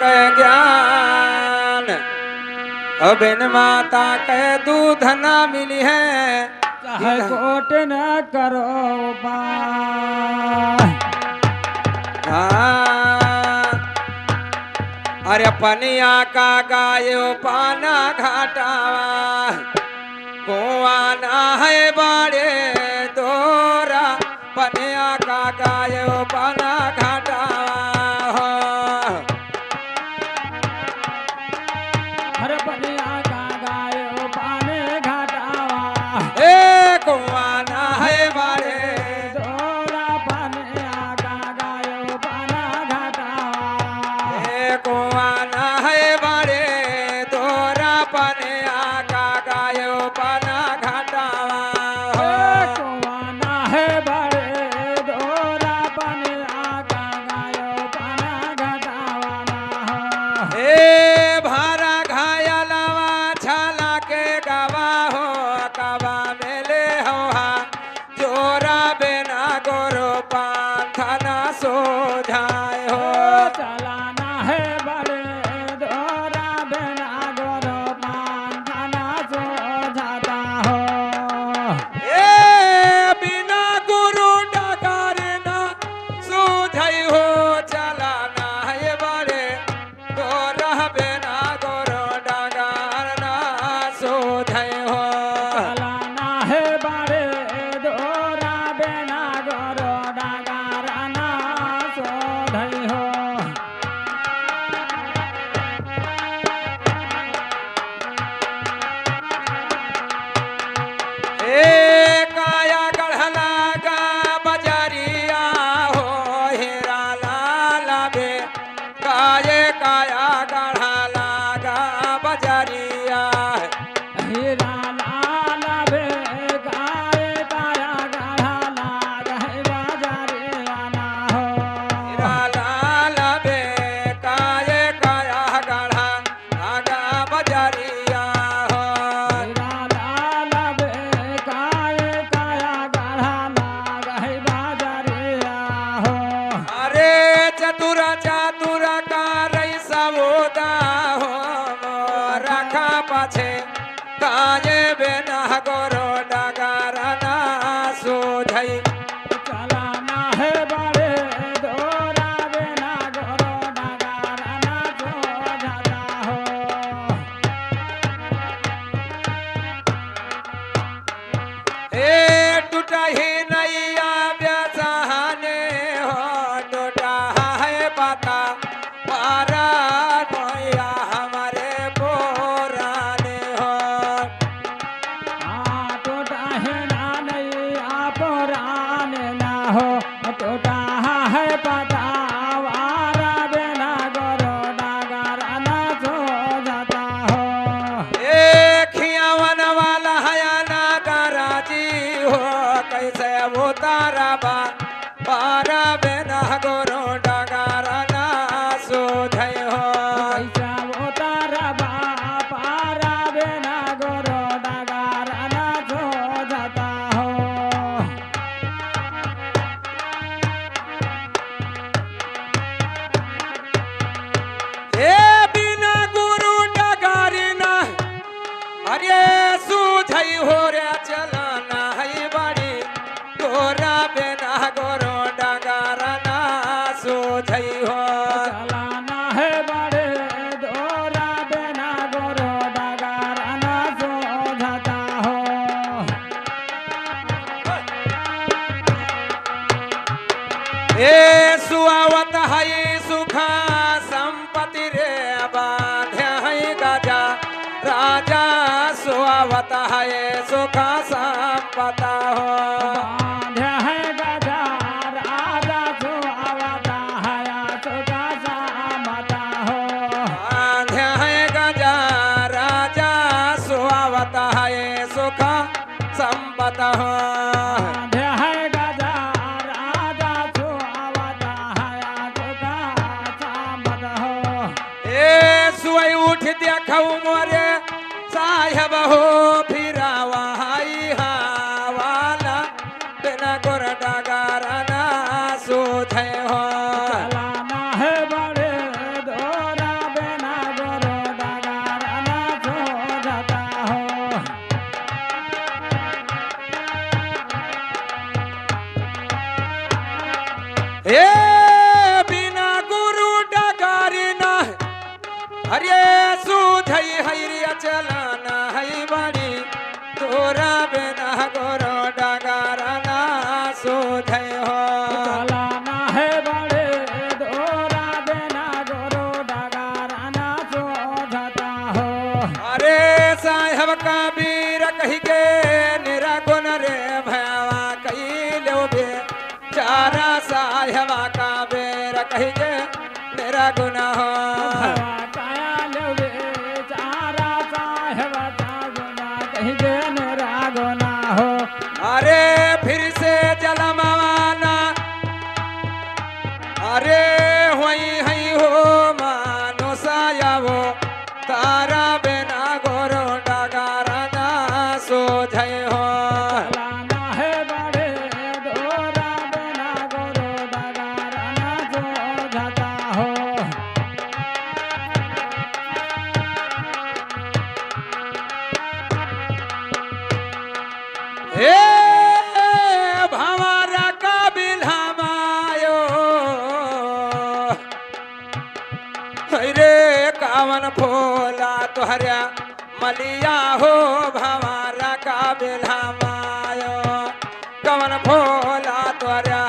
के ज्ञान बिन माता के दूध न मिली है चाहे कोट न करो पार। अरे पनिया का गायो पाना घाटावा कुआ ना है बड़े दोरा पनिया का गायो पाना घाटावा हर पनिया का गायो पाने घाटावा ए कुआ ना है बड़े दोरा पनिया का गायो पाना घाटावा ए कुआ ना है बड़े दोरा पनिया का गायो पाना घाटावा कुआना है बड़े दोरा पनिया का गायो पाना घाटावा ए भारा घायलवा छाला के गवा हो कवा मेले होहा जोरा बिना गोरो पाथना सो जाए हो चलाना है बड़े दोरा बिना गोरो पांथना सो जाता हो। ए बिना गुरु डगर ना सूझई हो चलाना है बड़े गोरा बिना गोरो डगर ना सूझई हो चलाना है बड़े दोरा बिना गोरो डगारना सो धई हो। ए काया गढ़ला गा बजरिया हो हेरा लाला बे काये काया गढ़ला गा बजरिया हीरा लाल बे गाए काया गाढ़ा लाग है बाजारे आना हो। हेरा लाला बे काये काया गढ़ा आगा बजरिया हो हीरा लाल बे गाए काया गाढ़ा लाग है बाजारे हो। अरे चतुरा चतुरा का रई सबोदा हो रखा पाछे काये बिना गोरो डगरना सोझई चलाना है बड़े दोरा बिना गोरो डगारना सो जाता हो। ए टूटा ही नैया व्यसहाने हो टूटा है पता पारा नैया हमारे पुराने हो टोटा है ना नहीं पुरान ना हो टोटा है पता वारा बिना गोरो डगारना सो जाता हो। ए खियावन वाला हया ना कराची हो कैसे उतारा बा पारा बिना गोरो डगरना सोझई हो कैसा उतारा पारा बिना गोरो डगारना सो जाता हो। ए बिना गुरु डगरना अरे सूझई हो रे चलाना है बड़ी गोरा बिना गोरो डगरना सूझई हो चलाना है बड़े दोरा बिना गोरो डगारना सो जाता हो। ए सुआवत है सुखा संपत्ति रे बांधे है गजा राजा सुआवत है सुखा संपता हो बांध है गजा राजा सो आवता है सुखा सामता हो। बांधे है गजा राजा सुआवत है सुखा संपता हो बांध है गजा राजा सो आवता है सुखा सामत हो। ए सुई उठ देखऊ मोरे साहेब हो फिरावा हाई हावाला बिना गोर डगरना सोझे हो चलाना है बड़े दोरा अरे सुधई हैरिया चलाना है बड़ी तोरा बिना गोरो डगरना सुधई हो चलाना है बड़े दोरा बिना गोरो डगरना सोझता हो अरे साहब कबीर कही के निरागुण रे भैया कही लो बे चारा साहब कबीर कही के निरागुण हो काया लेवे चारा साहेब गुना कहीं के मेरा गुना हो अरे फिर से जलमाना अरे हुई हई हो मानो सायावो तारा बिना गोरो डगरना सोझई हो चलाना है बड़े दोरा बिना गोरो डगरना सोझता हो हे भंवरा का बिल्हमायो रे कावन फूला तोहरा मलिया हो भंवरा का बिल्हमायो कवन फूला तोहरा